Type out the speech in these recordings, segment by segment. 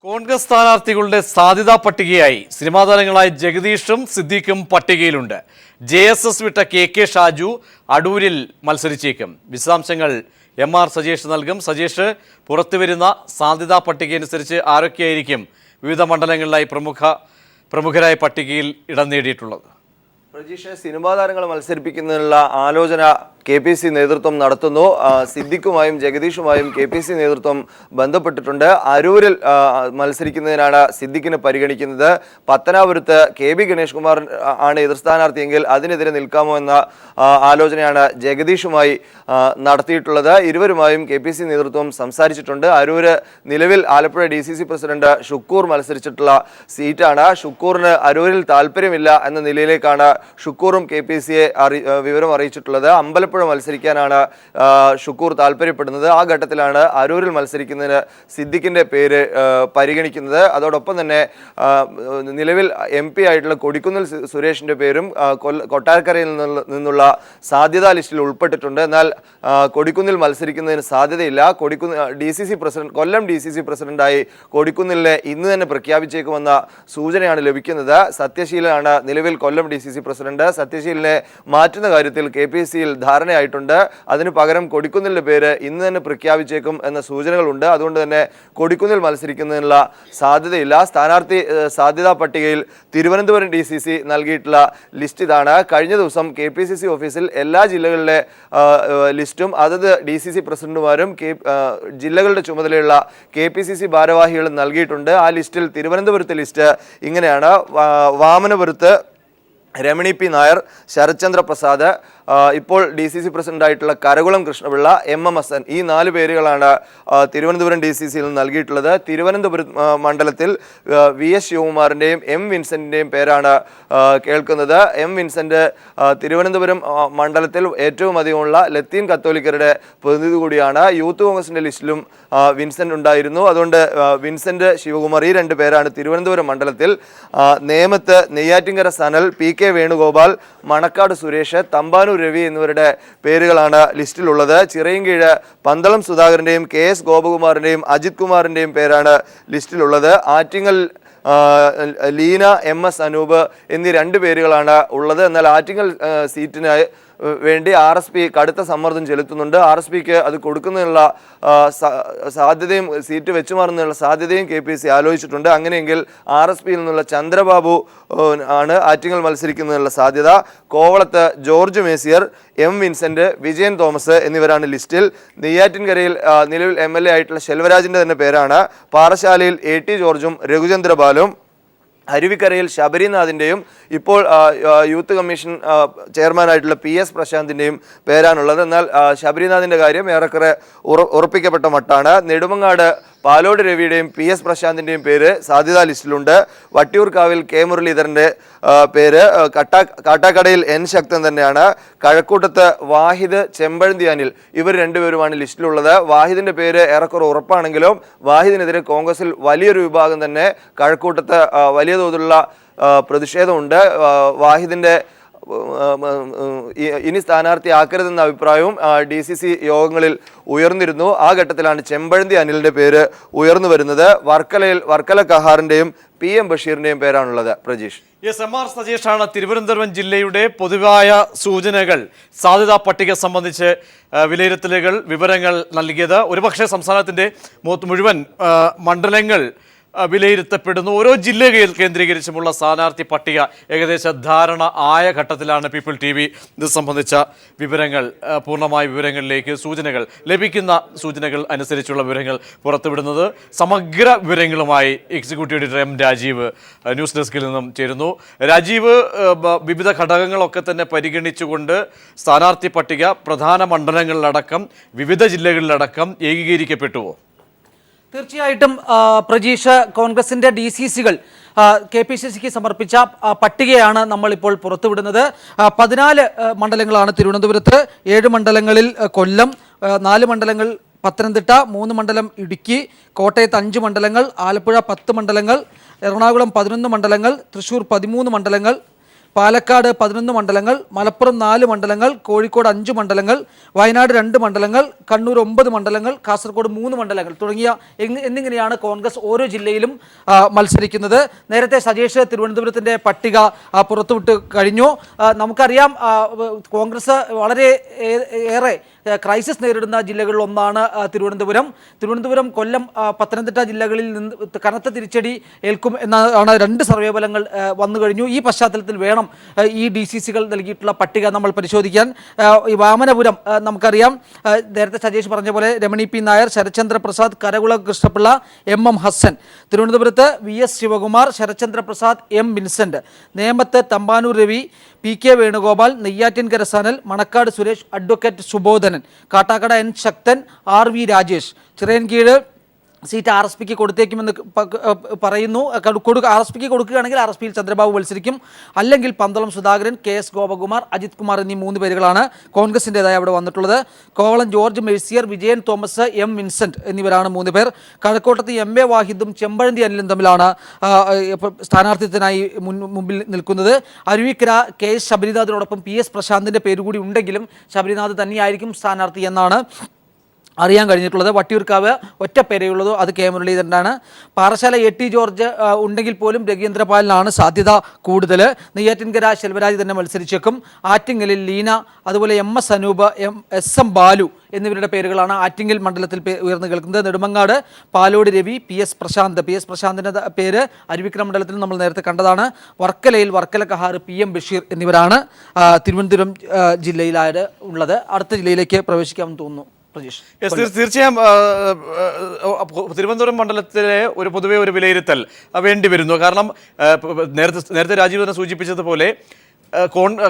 കോൺഗ്രസ് സ്ഥാനാർത്ഥികളുടെ സാധ്യതാ പട്ടികയായി സിനിമാ താരങ്ങളായ ജഗദീഷും സിദ്ദീഖും പട്ടികയിലുണ്ട്. JSS വിട്ട KK ഷാജു അടൂരിൽ മത്സരിച്ചേക്കും. വിശദാംശങ്ങൾ MR സജേഷ് നൽകും. സജേഷ്, പുറത്തുവരുന്ന സാധ്യതാ പട്ടികയനുസരിച്ച് ആരൊക്കെയായിരിക്കും വിവിധ മണ്ഡലങ്ങളിലായി പ്രമുഖരായ പട്ടികയിൽ ഇടം നേടിയിട്ടുള്ളത്? പ്രജീഷ്, സിനിമാ താരങ്ങളെ മത്സരിപ്പിക്കുന്നതിനുള്ള ആലോചന KPC നേതൃത്വം നടത്തുന്നു. സിദ്ദിഖുമായും ജഗദീഷുമായും KPC നേതൃത്വം ബന്ധപ്പെട്ടിട്ടുണ്ട്. അരൂരിൽ മത്സരിക്കുന്നതിനാണ് സിദ്ദിഖിനെ പരിഗണിക്കുന്നത്. പത്തനാപുരത്ത് KB ഗണേഷ് കുമാർ ആണ് എതിർ സ്ഥാനാർത്ഥിയെങ്കിൽ അതിനെതിരെ നിൽക്കാമോ എന്ന ആലോചനയാണ് ജഗദീഷുമായി നടത്തിയിട്ടുള്ളത്. ഇരുവരുമായും KPC നേതൃത്വം സംസാരിച്ചിട്ടുണ്ട്. അരൂര് നിലവിൽ ആലപ്പുഴ DCC പ്രസിഡന്റ് ഷുക്കൂർ മത്സരിച്ചിട്ടുള്ള സീറ്റാണ്. ഷുക്കൂറിന് അരൂരിൽ താല്പര്യമില്ല എന്ന നിലയിലേക്കാണ് ഷുക്കൂറും KPCയെ വിവരം അറിയിച്ചിട്ടുള്ളത്. അമ്പലപ്പുഴ മത്സരിക്കാനാണ് ഷുക്കൂർ താല്പര്യപ്പെടുന്നത്. ആ ഘട്ടത്തിലാണ് അരൂരിൽ മത്സരിക്കുന്നതിന് സിദ്ദിഖിന്റെ പേര് പരിഗണിക്കുന്നത്. അതോടൊപ്പം തന്നെ നിലവിൽ MP ആയിട്ടുള്ള കൊടിക്കുന്നിൽ സുരേഷിന്റെ പേരും കൊട്ടാരക്കരയിൽ നിന്നുള്ള സാധ്യതാ ലിസ്റ്റിൽ ഉൾപ്പെട്ടിട്ടുണ്ട്. എന്നാൽ കൊടിക്കുന്നിൽ മത്സരിക്കുന്നതിന് സാധ്യതയില്ല. കൊല്ലം DCC പ്രസിഡന്റായി കൊടിക്കുന്നിലിനെ ഇന്ന് തന്നെ പ്രഖ്യാപിച്ചേക്കുമെന്ന സൂചനയാണ് ലഭിക്കുന്നത്. സത്യശീലനാണ് നിലവിൽ കൊല്ലം DCC പ്രസിഡന്റ്. സത്യശീലിനെ മാറ്റുന്ന കാര്യത്തിൽ KPCയിൽ ധാരണയായിട്ടുണ്ട്. അതിനു പകരം കൊടിക്കുന്നിലിന്റെ പേര് ഇന്ന് തന്നെ പ്രഖ്യാപിച്ചേക്കും എന്ന സൂചനകളുണ്ട്. അതുകൊണ്ട് തന്നെ കൊടിക്കുന്നിൽ മത്സരിക്കുന്നതിനുള്ള സാധ്യതയില്ല. സ്ഥാനാർത്ഥി സാധ്യതാ പട്ടികയിൽ തിരുവനന്തപുരം DCC നൽകിയിട്ടുള്ള ലിസ്റ്റ് ഇതാണ്. കഴിഞ്ഞ ദിവസം KPCC ഓഫീസിൽ എല്ലാ ജില്ലകളിലെ ലിസ്റ്റും അതത് DCC പ്രസിഡന്റുമാരും ജില്ലകളുടെ ചുമതലയുള്ള KPCC ഭാരവാഹികളും നൽകിയിട്ടുണ്ട്. ആ ലിസ്റ്റിൽ തിരുവനന്തപുരത്തെ ലിസ്റ്റ് ഇങ്ങനെയാണ്. വാമനപുരത്ത് രമണി P നായർ, ശരത്ചന്ദ്ര പ്രസാദ്, ഇപ്പോൾ DCC പ്രസിഡന്റായിട്ടുള്ള കരകുളം കൃഷ്ണപിള്ള, MMSN, ഈ 4 പേരുകളാണ് തിരുവനന്തപുരം DCCയിൽ നൽകിയിട്ടുള്ളത്. തിരുവനന്തപുരം മണ്ഡലത്തിൽ VS ശിവകുമാറിൻ്റെയും M വിൻസെന്റിൻ്റെയും പേരാണ് കേൾക്കുന്നത്. M വിൻസെന്റ് തിരുവനന്തപുരം മണ്ഡലത്തിൽ ഏറ്റവും അധികമുള്ള ലത്തീൻ കത്തോലിക്കരുടെ പ്രതിനിധി കൂടിയാണ്. യൂത്ത് കോൺഗ്രസിന്റെ ലിസ്റ്റിലും വിൻസെന്റ് ഉണ്ടായിരുന്നു. അതുകൊണ്ട് വിൻസെന്റ്, ശിവകുമാർ, ഈ 2 പേരാണ് തിരുവനന്തപുരം മണ്ഡലത്തിൽ. നേമത്ത് നെയ്യാറ്റിൻകര സനൽ, PK വേണുഗോപാൽ, മണക്കാട് സുരേഷ്, തമ്പാനൂർ രവി എന്നിവരുടെ പേരുകളാണ് ലിസ്റ്റിലുള്ളത്. ചിറയൻകീഴ് പന്തളം സുധാകരൻ്റെയും KS ഗോപകുമാറിൻ്റെയും അജിത് കുമാറിൻ്റെയും പേരാണ് ലിസ്റ്റിലുള്ളത്. ആറ്റിങ്ങൽ ലീന, MS അനൂപ് എന്നീ 2 പേരുകളാണ് ഉള്ളത്. എന്നാൽ ആറ്റിങ്ങൽ സീറ്റിനായി വേണ്ടി RSP കടുത്ത സമ്മർദ്ദം ചെലുത്തുന്നുണ്ട്. RSPക്ക് അത് കൊടുക്കുന്നതിനുള്ള സാധ്യതയും സീറ്റ് വെച്ചുമാറുന്നതിനുള്ള സാധ്യതയും KPC ആലോചിച്ചിട്ടുണ്ട്. അങ്ങനെയെങ്കിൽ RSPയിൽ നിന്നുള്ള ചന്ദ്രബാബു ആണ് ആറ്റിങ്ങൽ മത്സരിക്കുന്നതിനുള്ള സാധ്യത. കോവളത്ത് ജോർജ് മേസിയർ, M വിൻസെന്റ്, വിജയൻ തോമസ് എന്നിവരാണ് ലിസ്റ്റിൽ. നെയ്യാറ്റിൻകരയിൽ നിലവിൽ MLA ആയിട്ടുള്ള ശെൽവരാജിന്റെ തന്നെ പേരാണ്. പാറശാലയിൽ AT ജോർജും രഘുചന്ദ്ര ബാലും, അരുവിക്കരയിൽ ശബരിനാഥിൻ്റെയും ഇപ്പോൾ യൂത്ത് കമ്മീഷൻ ചെയർമാനായിട്ടുള്ള PS പ്രശാന്തിൻ്റെയും പേരാണുള്ളത്. എന്നാൽ ശബരിനാഥിൻ്റെ കാര്യം ഏറെക്കുറെ ഉറപ്പിക്കപ്പെട്ട മട്ടാണ്. നെടുമങ്ങാട് പാലോട് രവിയുടെയും PS പ്രശാന്തിൻ്റെയും പേര് സാധ്യതാ ലിസ്റ്റിലുണ്ട്. വട്ടിയൂർക്കാവിൽ K മുരളീധരൻ്റെ പേര്, കാട്ടാക്കടയിൽ N ശക്തൻ തന്നെയാണ്. കഴക്കൂട്ടത്ത് വാഹിദ്, ചെമ്പഴന്തിയാനിൽ ഇവർ 2 പേരുമാണ് ലിസ്റ്റിലുള്ളത്. വാഹിദിൻ്റെ പേര് ഏറെക്കുറെ ഉറപ്പാണെങ്കിലും വാഹിദിനെതിരെ കോൺഗ്രസിൽ വലിയൊരു വിഭാഗം തന്നെ കഴക്കൂട്ടത്ത് വലിയ തോതിലുള്ള പ്രതിഷേധമുണ്ട്. വാഹിദിൻ്റെ ഇനി സ്ഥാനാർത്ഥിയാക്കരുതെന്ന അഭിപ്രായവും DCC യോഗങ്ങളിൽ ഉയർന്നിരുന്നു. ആ ഘട്ടത്തിലാണ് ചെമ്പഴന്തി അനിലിൻ്റെ പേര് ഉയർന്നു വരുന്നത്. വർക്കല കഹാറിൻ്റെയും PM ബഷീറിൻ്റെയും പേരാണുള്ളത്. പ്രജീഷ്. MR സജേഷാണ് തിരുവനന്തപുരം ജില്ലയുടെ പൊതുവായ സൂചനകൾ, സാധ്യതാ പട്ടിക സംബന്ധിച്ച് വിലയിരുത്തലുകൾ, വിവരങ്ങൾ നൽകിയത്. ഒരുപക്ഷെ സംസ്ഥാനത്തിൻ്റെ മുഴുവൻ മണ്ഡലങ്ങൾ വിലയിരുത്തപ്പെടുന്നു. ഓരോ ജില്ലകൾ കേന്ദ്രീകരിച്ചുമുള്ള സ്ഥാനാർത്ഥി പട്ടിക ഏകദേശ ധാരണ ആയ ഘട്ടത്തിലാണ് പീപ്പിൾ TV ഇത് സംബന്ധിച്ച വിവരങ്ങൾ, പൂർണ്ണമായ വിവരങ്ങളിലേക്ക് ലഭിക്കുന്ന സൂചനകൾ അനുസരിച്ചുള്ള വിവരങ്ങൾ പുറത്തുവിടുന്നത്. സമഗ്ര വിവരങ്ങളുമായി executive editor M Rajeev news ഡെസ്കിൽ നിന്നും ചേരുന്നു. രാജീവ്, വിവിധ ഘടകങ്ങളൊക്കെ തന്നെ പരിഗണിച്ചുകൊണ്ട് സ്ഥാനാർത്ഥി പട്ടിക പ്രധാന മണ്ഡലങ്ങളിലടക്കം വിവിധ ജില്ലകളിലടക്കം ഏകീകരിക്കപ്പെട്ടുവോ? തീർച്ചയായിട്ടും പ്രജീഷ്, കോൺഗ്രസിൻ്റെ DCCകൾ KPCCക്ക് സമർപ്പിച്ച പട്ടികയാണ് നമ്മളിപ്പോൾ പുറത്തുവിടുന്നത്. 14 മണ്ഡലങ്ങളാണ് തിരുവനന്തപുരത്ത്, 7 മണ്ഡലങ്ങളിൽ കൊല്ലം, 4 മണ്ഡലങ്ങൾ പത്തനംതിട്ട, 3 മണ്ഡലം ഇടുക്കി, കോട്ടയത്ത് 5 മണ്ഡലങ്ങൾ, ആലപ്പുഴ 10 മണ്ഡലങ്ങൾ, എറണാകുളം 11 മണ്ഡലങ്ങൾ, തൃശ്ശൂർ 13 മണ്ഡലങ്ങൾ, പാലക്കാട് 11 മണ്ഡലങ്ങൾ, മലപ്പുറം 4 മണ്ഡലങ്ങൾ, കോഴിക്കോട് 5 മണ്ഡലങ്ങൾ, വയനാട് 2 മണ്ഡലങ്ങൾ, കണ്ണൂർ 9 മണ്ഡലങ്ങൾ, കാസർഗോഡ് 3 മണ്ഡലങ്ങൾ തുടങ്ങിയ എന്നിങ്ങനെയാണ് കോൺഗ്രസ് ഓരോ ജില്ലയിലും മത്സരിക്കുന്നത്. നേരത്തെ സജേഷ് തിരുവനന്തപുരത്തിന്റെ പട്ടിക പുറത്തുവിട്ട് കഴിഞ്ഞു. നമുക്കറിയാം കോൺഗ്രസ് വളരെ ഏറെ ക്രൈസിസ് നേരിടുന്ന ജില്ലകളിൽ ഒന്നാണ് തിരുവനന്തപുരം, കൊല്ലം, പത്തനംതിട്ട ജില്ലകളിൽ നിന്ന് കനത്ത തിരിച്ചടി ഏൽക്കും എന്നാണ് 2 സർവേ ഫലങ്ങൾ വന്നു കഴിഞ്ഞു. ഈ പശ്ചാത്തലത്തിൽ വേണം ഈ DCCകൾ നൽകിയിട്ടുള്ള പട്ടിക നമ്മൾ പരിശോധിക്കാൻ. ഈ വാമനപുരം നമുക്കറിയാം, നേരത്തെ സജേഷ് പറഞ്ഞ പോലെ രമണി P. നായർ, ശരത്ചന്ദ്ര പ്രസാദ്, കരകുളം കൃഷ്ണപിള്ള, MM ഹസൻ. തിരുവനന്തപുരത്ത് VS ശിവകുമാർ, ശരത്ചന്ദ്ര പ്രസാദ്, M. വിൻസെന്റ്. നേമത്ത് Thampanoor Ravi, PK Venugopal, Neyyattinkara Sanal, Manakkad Suresh, advocate Subodhanan, Kattakada N. Sakthan, RV Rajesh. Chirayinkeezhu seat RSPക്ക് കൊടുത്തേക്കുമെന്ന് പറയുന്നു. RSPക്ക് കൊടുക്കുകയാണെങ്കിൽ RSPയിൽ ചന്ദ്രബാബു മത്സരിക്കും, അല്ലെങ്കിൽ പന്തളം സുധാകരൻ, KS ഗോപകുമാർ, അജിത് കുമാർ എന്നീ 3 പേരുകളാണ് കോൺഗ്രസിൻ്റെതായി അവിടെ വന്നിട്ടുള്ളത്. കോവളം ജോർജ് മെഴ്സിയർ, വിജയൻ തോമസ്, M. വിൻസെന്റ് എന്നിവരാണ് 3 പേർ. കഴക്കൂട്ടത്ത് MA വാഹിദും ചെമ്പഴന്തി അനിലും തമ്മിലാണ് സ്ഥാനാർത്ഥിത്വത്തിനായി മുമ്പിൽ നിൽക്കുന്നത്. അരുവിക്കര KS ശബരിനാഥിനോടൊപ്പം PS പ്രശാന്തിൻ്റെ പേരുകൂടി ഉണ്ടെങ്കിലും ശബരിനാഥ് തന്നെയായിരിക്കും സ്ഥാനാർത്ഥി എന്നാണ് അറിയാൻ കഴിഞ്ഞിട്ടുള്ളത്. വട്ടിയൂർക്കാവ് ഒറ്റ പേരെയുള്ളൂ, അത് K. മുരളീധരനാണ്. പാറശാല AT ജോർജ് ഉണ്ടെങ്കിൽ പോലും രവീന്ദ്രപാലിനാണ് സാധ്യത കൂടുതൽ. നെയ്യാറ്റിൻകര ശെൽവരാജ് തന്നെ മത്സരിച്ചേക്കും. ആറ്റിങ്ങലിൽ ലീന, അതുപോലെ MS അനൂപ്, SM ബാലു എന്നിവരുടെ പേരുകളാണ് ആറ്റിങ്ങൽ മണ്ഡലത്തിൽ ഉയർന്നു കേൾക്കുന്നത്. നെടുമങ്ങാട് പാലോട് രവി, PS പ്രശാന്തിൻ്റെ പേര് അരുവിക്കര മണ്ഡലത്തിൽ നമ്മൾ നേരത്തെ കണ്ടതാണ്. വർക്കലയിൽ വർക്കല കഹാർ, PM ബഷീർ എന്നിവരാണ് തിരുവനന്തപുരം ജില്ലയിലായത് ഉള്ളത്. അടുത്ത ജില്ലയിലേക്ക് പ്രവേശിക്കാമെന്ന് തോന്നുന്നു. തീർച്ചയായും തിരുവനന്തപുരം മണ്ഡലത്തിലെ പൊതുവെ ഒരു വിലയിരുത്തൽ വേണ്ടി വരുന്നു. കാരണം നേരത്തെ രാജീവ് തന്നെ സൂചിപ്പിച്ചതുപോലെ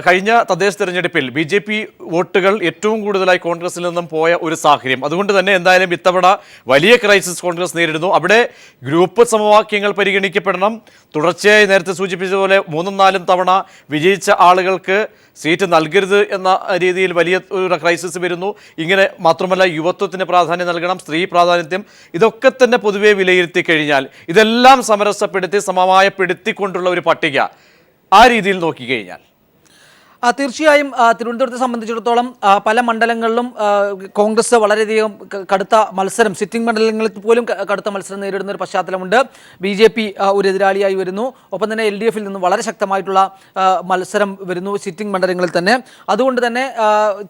കഴിഞ്ഞ തദ്ദേശ തെരഞ്ഞെടുപ്പിൽ BJP വോട്ടുകൾ ഏറ്റവും കൂടുതലായി കോൺഗ്രസിൽ നിന്നും പോയ ഒരു സാഹചര്യം. അതുകൊണ്ട് തന്നെ എന്തായാലും ഇത്തവണ വലിയ ക്രൈസിസ് കോൺഗ്രസ് നേരിടുന്നു. അവിടെ ഗ്രൂപ്പ് സമവാക്യങ്ങൾ പരിഗണിക്കപ്പെടണം. തുടർച്ചയായി നേരത്തെ സൂചിപ്പിച്ചതുപോലെ 3-4 തവണ വിജയിച്ച ആളുകൾക്ക് സീറ്റ് നൽകരുത് എന്ന രീതിയിൽ വലിയ ഒരു ക്രൈസിസ് വരുന്നു. ഇങ്ങനെ മാത്രമല്ല യുവത്വത്തിന് പ്രാധാന്യം നൽകണം, സ്ത്രീ പ്രാധാന്യം, ഇതൊക്കെ തന്നെ പൊതുവെ വിലയിരുത്തി കഴിഞ്ഞാൽ ഇതെല്ലാം സമരസപ്പെടുത്തി സമവായപ്പെടുത്തിക്കൊണ്ടുള്ള ഒരു പട്ടിക ആ രീതിയിൽ നോക്കിക്കഴിഞ്ഞാൽ തീർച്ചയായും തിരുവനന്തപുരത്തെ സംബന്ധിച്ചിടത്തോളം പല മണ്ഡലങ്ങളിലും കോൺഗ്രസ് വളരെയധികം കടുത്ത മത്സരം, സിറ്റിംഗ് മണ്ഡലങ്ങളിൽ പോലും കടുത്ത മത്സരം നേരിടുന്ന ഒരു പശ്ചാത്തലമുണ്ട്. BJP ഒരു എതിരാളിയായി വരുന്നു. ഒപ്പം തന്നെ LDFിൽ നിന്നും വളരെ ശക്തമായിട്ടുള്ള മത്സരം വരുന്നു സിറ്റിംഗ് മണ്ഡലങ്ങളിൽ തന്നെ. അതുകൊണ്ട് തന്നെ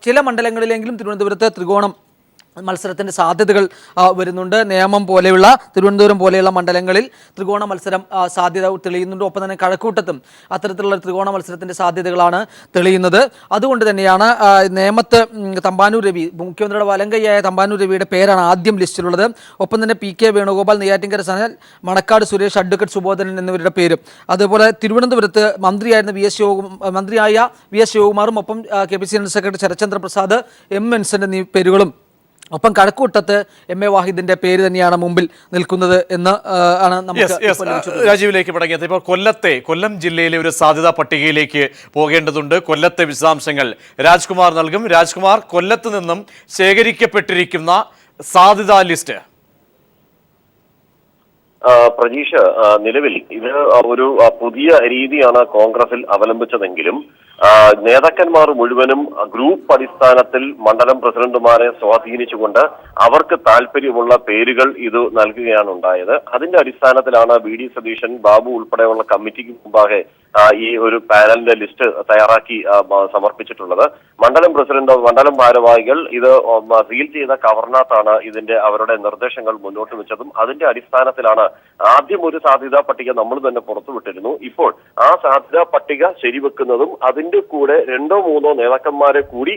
ചില മണ്ഡലങ്ങളിലെങ്കിലും തിരുവനന്തപുരത്ത് ത്രികോണം മത്സരത്തിൻ്റെ സാധ്യതകൾ വരുന്നുണ്ട്. നേമം പോലെയുള്ള, തിരുവനന്തപുരം പോലെയുള്ള മണ്ഡലങ്ങളിൽ ത്രികോണ മത്സരം സാധ്യത തെളിയുന്നുണ്ട്. ഒപ്പം തന്നെ കഴക്കൂട്ടത്തും അത്തരത്തിലുള്ള ത്രികോണ മത്സരത്തിൻ്റെ സാധ്യതകളാണ് തെളിയുന്നത്. അതുകൊണ്ട് തന്നെയാണ് നേമത്ത് തമ്പാനൂർ രവി, മുഖ്യമന്ത്രിയുടെ വലങ്കയ്യായ തമ്പാനൂർ രവിയുടെ പേരാണ് ആദ്യം ലിസ്റ്റിലുള്ളത്. ഒപ്പം തന്നെ PK വേണുഗോപാൽ, നെയ്യാറ്റിൻകര സനൽ, മണക്കാട് സുരേഷ്, അഡ്വക്കേറ്റ് സുബോധനൻ എന്നിവരുടെ പേരും. അതുപോലെ തിരുവനന്തപുരത്ത് മന്ത്രിയായ VS ശിവകുമാറും ഒപ്പം KPC general secretary Sarathchandra Prasad, M. Vincent എന്നീ പേരുകളും, ഒപ്പം കഴക്കൂട്ടത്ത് MA വാഹിദിന്റെ പേര് തന്നെയാണ് മുമ്പിൽ നിൽക്കുന്നത് എന്ന് ആണ് നമുക്ക് രാജീവിലേക്ക് മടങ്ങിയത്. ഇപ്പോൾ കൊല്ലം ജില്ലയിലെ ഒരു സാധ്യതാ പട്ടികയിലേക്ക് പോകേണ്ടതുണ്ട്. കൊല്ലത്തെ വിശദാംശങ്ങൾ രാജ്കുമാർ നൽകും. രാജ്കുമാർ, കൊല്ലത്ത് നിന്നും ശേഖരിക്കപ്പെട്ടിരിക്കുന്ന സാധ്യതാ ലിസ്റ്റ്. പ്രജീഷ്, നിലവിൽ ഇത് ഒരു പുതിയ രീതിയാണ് കോൺഗ്രസിൽ അവലംബിച്ചതെങ്കിലും നേതാക്കന്മാർ മുഴുവനും ഗ്രൂപ്പ് അടിസ്ഥാനത്തിൽ മണ്ഡലം പ്രസിഡന്റുമാരെ സ്വാധീനിച്ചുകൊണ്ട് അവർക്ക് താല്പര്യമുള്ള പേരുകൾ ഇത് നൽകുകയാണ് ഉണ്ടായത്. അതിന്റെ അടിസ്ഥാനത്തിലാണ് VD സതീശൻ, ബാബു ഉൾപ്പെടെയുള്ള കമ്മിറ്റിക്ക് മുമ്പാകെ ഈ ഒരു പാനലിന്റെ ലിസ്റ്റ് തയ്യാറാക്കി സമർപ്പിച്ചിട്ടുള്ളത്. മണ്ഡലം പ്രസിഡന്റ്, മണ്ഡലം ഭാരവാഹികൾ ഇത് സീൽ ചെയ്ത കവറിനകത്താണ് അവരുടെ നിർദ്ദേശങ്ങൾ മുന്നോട്ട് വെച്ചതും. അതിന്റെ അടിസ്ഥാനത്തിലാണ് ആദ്യം ഒരു സാധ്യതാ പട്ടിക നമ്മൾ തന്നെ പുറത്തുവിട്ടിരുന്നു. ഇപ്പോൾ ആ സാധ്യതാ പട്ടിക ശരിവെക്കുന്നതും അതിന്റെ കൂടെ 2-3 നേതാക്കന്മാരെ കൂടി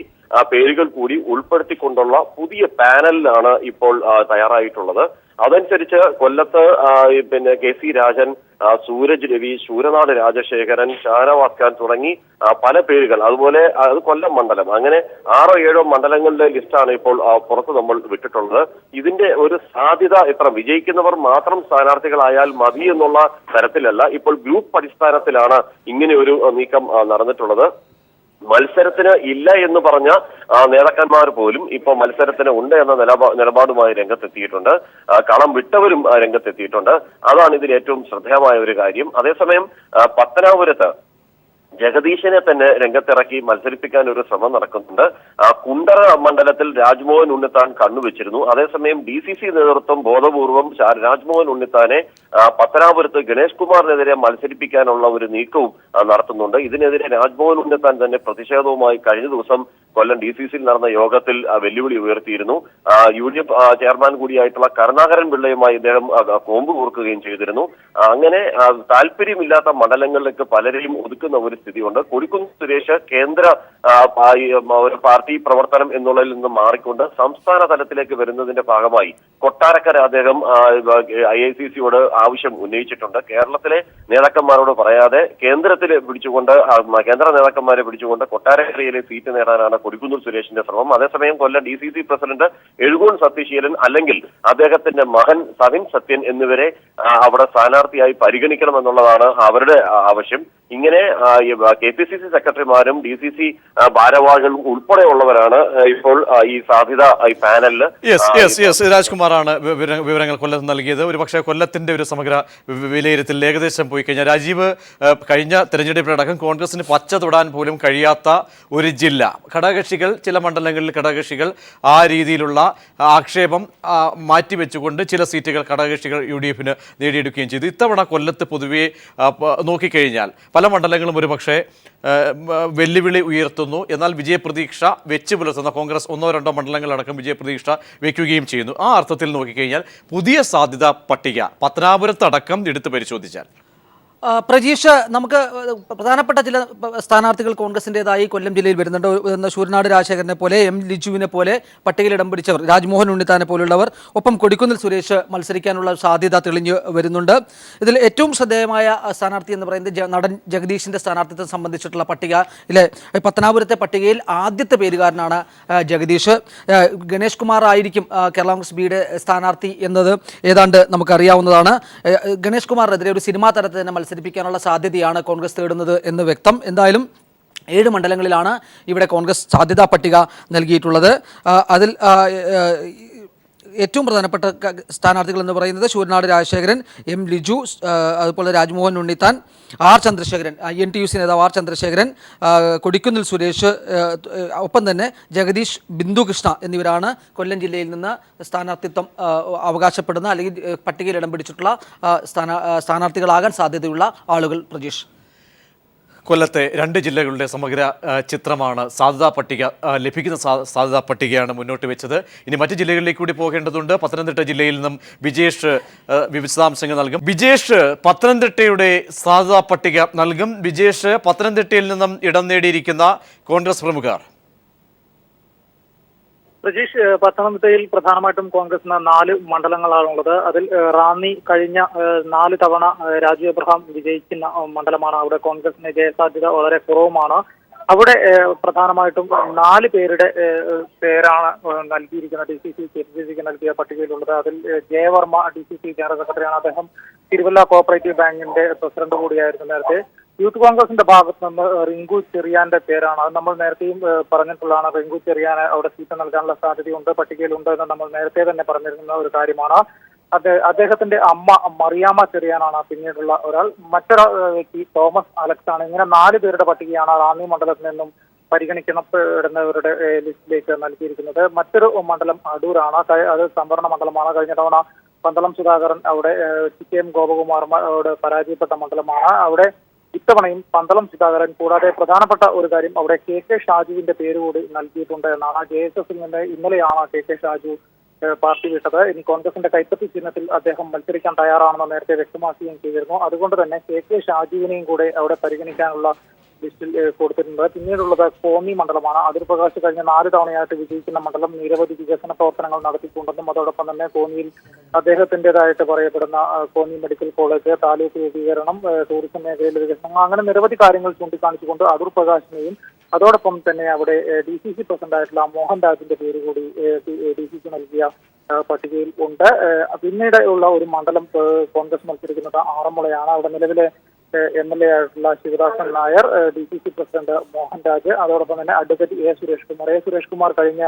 പേരുകൾ കൂടി ഉൾപ്പെടുത്തിക്കൊണ്ടുള്ള പുതിയ പാനലിലാണ് ഇപ്പോൾ തയ്യാറായിട്ടുള്ളത്. അതനുസരിച്ച് കൊല്ലത്ത് KC രാജൻ, സൂരജ് രവി, ശൂരനാട് രാജശേഖരൻ, ഷാനവാസ് ഖാൻ തുടങ്ങി പല പേരുകൾ, അതുപോലെ അത് കൊല്ലം മണ്ഡലം, അങ്ങനെ 6-7 മണ്ഡലങ്ങളുടെ ലിസ്റ്റാണ് ഇപ്പോൾ പുറത്ത് നമ്മൾ വിട്ടിട്ടുള്ളത്. ഇതിന്റെ ഒരു സാധ്യത എത്ര വിജയിക്കുന്നവർ മാത്രം സ്ഥാനാർത്ഥികളായാൽ മതി എന്നുള്ള തരത്തിലല്ല, ഇപ്പോൾ ഗ്രൂപ്പ് അടിസ്ഥാനത്തിലാണ് ഇങ്ങനെ ഒരു നീക്കം നടന്നിട്ടുള്ളത്. മത്സരത്തിന് ഇല്ല എന്ന് പറഞ്ഞ നേതാക്കന്മാർ പോലും ഇപ്പോൾ മത്സരത്തിന് ഉണ്ട് എന്ന നിലപാടുമായി രംഗത്തെത്തിയിട്ടുണ്ട്. കളം വിട്ടവരും രംഗത്തെത്തിയിട്ടുണ്ട്. അതാണ് ഇതിൽ ഏറ്റവും ശ്രദ്ധേയമായ ഒരു കാര്യം. അതേസമയം പത്തനാപുരത്ത് ജഗദീശനെ തന്നെ രംഗത്തിറക്കി മത്സരിപ്പിക്കാൻ ഒരു ശ്രമം നടക്കുന്നുണ്ട്. കുണ്ടറ മണ്ഡലത്തിൽ രാജ്മോഹൻ ഉണ്ണിത്താൻ കണ്ണുവെച്ചിരുന്നു. അതേസമയം DCC നേതൃത്വം ബോധപൂർവം രാജ്മോഹൻ ഉണ്ണിത്താനെ പത്തനാപുരത്ത് ഗണേഷ് കുമാറിനെതിരെ മത്സരിപ്പിക്കാനുള്ള ഒരു നീക്കവും നടത്തുന്നുണ്ട്. ഇതിനെതിരെ രാജ്മോഹൻ ഉണ്ണിത്താൻ തന്നെ പ്രതിഷേധവുമായി കഴിഞ്ഞ ദിവസം കൊല്ലം DCCയിൽ നടന്ന യോഗത്തിൽ വെല്ലുവിളി ഉയർത്തിയിരുന്നു. UDF ചെയർമാൻ കൂടിയായിട്ടുള്ള കരുണാകരൻ പിള്ളയുമായി ഇദ്ദേഹം കോമ്പ് കോർക്കുകയും ചെയ്തിരുന്നു. അങ്ങനെ താല്പര്യമില്ലാത്ത മണ്ഡലങ്ങളിലേക്ക് പലരെയും ഒതുക്കുന്ന ഒരു സ്ഥിതിയുണ്ട്. കൊടിക്കുന്നിൽ സുരേഷ് കേന്ദ്ര ഒരു പാർട്ടി പ്രവർത്തനം എന്നുള്ളതിൽ നിന്ന് മാറിക്കൊണ്ട് സംസ്ഥാന തലത്തിലേക്ക് വരുന്നതിന്റെ ഭാഗമായി കൊട്ടാരക്കര അദ്ദേഹം IICCയോട് ആവശ്യം ഉന്നയിച്ചിട്ടുണ്ട്. കേരളത്തിലെ നേതാക്കന്മാരോട് പറയാതെ കേന്ദ്ര നേതാക്കന്മാരെ പിടിച്ചുകൊണ്ട് കൊട്ടാരക്കരയിലെ സീറ്റ് നേടാനാണ് കൊടിക്കുന്നിൽ സുരേഷിന്റെ ശ്രമം. അതേസമയം കൊല്ലം DCC പ്രസിഡന്റ് എഴുകോൺ സത്യശീലൻ അല്ലെങ്കിൽ അദ്ദേഹത്തിന്റെ മകൻ സവിൻ സത്യൻ എന്നിവരെ അവിടെ സ്ഥാനാർത്ഥിയായി പരിഗണിക്കണമെന്നുള്ളതാണ് അവരുടെ ആവശ്യം. ഇങ്ങനെ KPCC സെക്രട്ടറിമാരും DCC ഭാരവാഹികളും ഉൾപ്പെടെയുള്ളവരാണ് ഇപ്പോൾ ഈ സാധ്യത ഈ പാനലിൽ. രാജ്കുമാറാണ് വിവരങ്ങൾ കൊല്ലത്ത് നൽകിയത്. ഒരുപക്ഷെ കൊല്ലത്തിന്റെ ഒരു സമഗ്ര വിലയിരുത്തൽ ഏകദേശം പോയി കഴിഞ്ഞാൽ രാജീവ്, കഴിഞ്ഞ തെരഞ്ഞെടുപ്പിലടക്കം കോൺഗ്രസിന് പച്ച തൊടാൻ പോലും കഴിയാത്ത ഒരു ജില്ല, ഘടകകക്ഷികൾ ചില മണ്ഡലങ്ങളിൽ ഘടകകക്ഷികൾ ആ രീതിയിലുള്ള ആക്ഷേപം മാറ്റിവെച്ചുകൊണ്ട് ചില സീറ്റുകൾ ഘടകകക്ഷികൾ UDFന് നേടിയെടുക്കുകയും ചെയ്തു. ഇത്തവണ കൊല്ലത്ത് പൊതുവെ നോക്കിക്കഴിഞ്ഞാൽ പല മണ്ഡലങ്ങളും ഒരുപക്ഷെ വെല്ലുവിളി ഉയർത്തുന്നു. എന്നാൽ വിജയപ്രതീക്ഷ വെച്ച് പുലർത്തുന്ന കോൺഗ്രസ് 1-2 മണ്ഡലങ്ങളടക്കം വിജയപ്രതീക്ഷ വയ്ക്കുകയും ചെയ്യുന്നു. ആ അർത്ഥത്തിൽ നോക്കിക്കഴിഞ്ഞാൽ പുതിയ സാധ്യത പട്ടിക പത്തനാപുരത്തടക്കം എടുത്ത് പരിശോധിച്ചാൽ പ്രജീഷ്, നമുക്ക് പ്രധാനപ്പെട്ട ചില സ്ഥാനാർത്ഥികൾ കോൺഗ്രസിൻ്റെതായി കൊല്ലം ജില്ലയിൽ വരുന്നുണ്ട്. ശൂരനാട് രാജശേഖരനെ പോലെ, M. ലിജുവിനെ പോലെ പട്ടികയിൽ ഇടം പിടിച്ചവർ, രാജ്മോഹൻ ഉണ്ണിത്താനെ പോലുള്ളവർ, ഒപ്പം കൊടിക്കുന്നിൽ സുരേഷ് മത്സരിക്കാനുള്ള സാധ്യത തെളിഞ്ഞു വരുന്നുണ്ട്. ഇതിൽ ഏറ്റവും ശ്രദ്ധേയമായ സ്ഥാനാർത്ഥി എന്ന് പറയുന്നത് നടൻ ജഗദീഷിൻ്റെ സ്ഥാനാർത്ഥിത്വം സംബന്ധിച്ചിട്ടുള്ള പട്ടികയിലെ പത്തനാപുരത്തെ പട്ടികയിൽ ആദ്യത്തെ പേരുകാരനാണ് ജഗദീഷ്. ഗണേഷ് കുമാർ ആയിരിക്കും കേരള കോൺഗ്രസ് ബിയുടെ സ്ഥാനാർത്ഥി എന്നത് ഏതാണ്ട് നമുക്കറിയാവുന്നതാണ്. ഗണേഷ് കുമാറിനെതിരെ ഒരു സിനിമാ തരത്തിൽ തന്നെ മത്സരിപ്പിക്കാനുള്ള സാധ്യതയാണ് കോൺഗ്രസ് തേടുന്നത് എന്ന് വ്യക്തം. എന്തായാലും 7 മണ്ഡലങ്ങളിലാണ് ഇവിടെ കോൺഗ്രസ് സാധ്യതാ പട്ടിക നൽകിയിട്ടുള്ളത്. അതിൽ ഏറ്റവും പ്രധാനപ്പെട്ട സ്ഥാനാർത്ഥികൾ എന്ന് പറയുന്നത് ശൂരനാട് രാജശേഖരൻ, M. ലിജു, അതുപോലെ രാജ്മോഹൻ ഉണ്ണിത്താൻ, R. ചന്ദ്രശേഖരൻ, NTUC നേതാവ് R. ചന്ദ്രശേഖരൻ, കൊടിക്കുന്നിൽ സുരേഷ്, ഒപ്പം തന്നെ ജഗദീഷ്, ബിന്ദുകൃഷ്ണ എന്നിവരാണ് കൊല്ലം ജില്ലയിൽ നിന്ന് സ്ഥാനാർത്ഥിത്വം അവകാശപ്പെടുന്ന അല്ലെങ്കിൽ പട്ടികയിൽ ഇടം പിടിച്ചിട്ടുള്ള സ്ഥാനാർത്ഥികളാകാൻ സാധ്യതയുള്ള ആളുകൾ. പ്രജീഷ്, കൊല്ലത്തെ 2 ജില്ലകളുടെ സമഗ്ര ചിത്രമാണ് സാധ്യതാ പട്ടിക ലഭിക്കുന്ന സാധ്യതാ പട്ടികയാണ് മുന്നോട്ട് വെച്ചത്. ഇനി മറ്റ് ജില്ലകളിലേക്ക് കൂടി പോകേണ്ടതുണ്ട്. പത്തനംതിട്ട ജില്ലയിൽ നിന്നും വിജേഷ് വിശദാംശങ്ങൾ നൽകും. വിജേഷ്, പത്തനംതിട്ടയുടെ സാധ്യതാ പട്ടിക നൽകും. വിജേഷ്, പത്തനംതിട്ടയിൽ നിന്നും ഇടം നേടിയിരിക്കുന്ന കോൺഗ്രസ് പ്രമുഖർ. പ്രജീഷ്, പത്തനംതിട്ടയിൽ പ്രധാനമായിട്ടും കോൺഗ്രസിന് 4 മണ്ഡലങ്ങളാണുള്ളത്. അതിൽ റാന്നി കഴിഞ്ഞ 4 തവണ രാജു എബ്രഹാം വിജയിക്കുന്ന മണ്ഡലമാണ്. അവിടെ കോൺഗ്രസിന് ജയസാധ്യത വളരെ കുറവുമാണ്. അവിടെ പ്രധാനമായിട്ടും 4 പേരുടെ പേരാണ് നൽകിയിരിക്കുന്നത്. KPCCക്ക് നൽകിയ പട്ടികയിലുള്ളത്. അതിൽ ജയവർമ്മ DCC ജനറൽ സെക്രട്ടറിയാണ്. അദ്ദേഹം തിരുവല്ല കോഓപ്പറേറ്റീവ് ബാങ്കിന്റെ പ്രസിഡന്റ് കൂടിയായിരുന്നു നേരത്തെ. യൂത്ത് കോൺഗ്രസിന്റെ ഭാഗത്ത് നിന്ന് റിങ്കു ചെറിയാന്റെ പേരാണ്. അത് നമ്മൾ നേരത്തെയും പറഞ്ഞിട്ടുള്ളതാണ്. റിങ്കു ചെറിയാന് അവിടെ സീറ്റ് നൽകാനുള്ള സാധ്യതയുണ്ട്, പട്ടികയിലുണ്ട് എന്ന് നമ്മൾ നേരത്തെ തന്നെ പറഞ്ഞിരുന്ന ഒരു കാര്യമാണ്. അദ്ദേഹത്തിന്റെ അമ്മ മറിയാമ്മ ചെറിയാനാണ് പിന്നീടുള്ള ഒരാൾ. മറ്റൊരു വ്യക്തി തോമസ് അലക്സ് ആണ്. ഇങ്ങനെ 4 പേരുടെ പട്ടികയാണ് റാന്നി മണ്ഡലത്തിൽ നിന്നും പരിഗണിക്കപ്പെടുന്നവരുടെ ലിസ്റ്റിലേക്ക് നൽകിയിരിക്കുന്നത്. മറ്റൊരു മണ്ഡലം അടൂരാണ്. അത് സംവരണ മണ്ഡലമാണ്. കഴിഞ്ഞ തവണ പന്തളം സുധാകരൻ അവിടെ CKM ഗോപകുമാറോട് പരാജയപ്പെട്ട മണ്ഡലമാണ്. അവിടെ ഇത്തവണയും പന്തളം സുധാകരൻ കൂടാതെ പ്രധാനപ്പെട്ട ഒരു കാര്യം അവിടെ KK ഷാജുവിന്റെ പേര് കൂടി നൽകിയിട്ടുണ്ട് എന്നാണ്. JSSൽ നിന്ന് ഇന്നലെയാണ് KK ഷാജു പാർട്ടി വിട്ടത്. ഇനി കോൺഗ്രസിന്റെ കൈപ്പത്തി ചിഹ്നത്തിൽ അദ്ദേഹം മത്സരിക്കാൻ തയ്യാറാണെന്ന് നേരത്തെ വ്യക്തമാക്കുകയും ചെയ്തിരുന്നു. അതുകൊണ്ട് തന്നെ KK ഷാജുവിനെയും കൂടെ അവിടെ പരിഗണിക്കാനുള്ള ലിസ്റ്റിൽ കൊടുത്തിട്ടുണ്ട്. പിന്നീടുള്ളത് കോന്നി മണ്ഡലമാണ്. അതിർ പ്രകാശ് കഴിഞ്ഞ 4 തവണയായിട്ട് വിജയിക്കുന്ന മണ്ഡലം. നിരവധി വികസന പ്രവർത്തനങ്ങൾ നടത്തിക്കൊണ്ടെന്നും അതോടൊപ്പം തന്നെ കോന്നിയിൽ അദ്ദേഹത്തിൻ്റെതായിട്ട് പറയപ്പെടുന്ന കോന്നി മെഡിക്കൽ കോളേജ്, താലൂക്ക് രൂപീകരണം, ടൂറിസം മേഖലയിലെ വികസനങ്ങൾ, അങ്ങനെ നിരവധി കാര്യങ്ങൾ ചൂണ്ടിക്കാണിച്ചുകൊണ്ട് അടൂർ പ്രകാശിനെയും അതോടൊപ്പം തന്നെ അവിടെ DCC പ്രസിഡന്റായിട്ടുള്ള മോഹൻരാജിന്റെ പേര് കൂടി DCC നൽകിയ പട്ടികയിൽ ഉണ്ട്. പിന്നീട് ഉള്ള ഒരു മണ്ഡലം കോൺഗ്രസ് മത്സരിക്കുന്നത് ആറന്മുളയാണ്. അവിടെ നിലവിലെ MLA ആയിട്ടുള്ള ശിവദാസൻ നായർ, DCC പ്രസിഡന്റ് മോഹൻരാജ്, അതോടൊപ്പം തന്നെ അഡ്വക്കേറ്റ് A. സുരേഷ് കുമാർ കഴിഞ്ഞ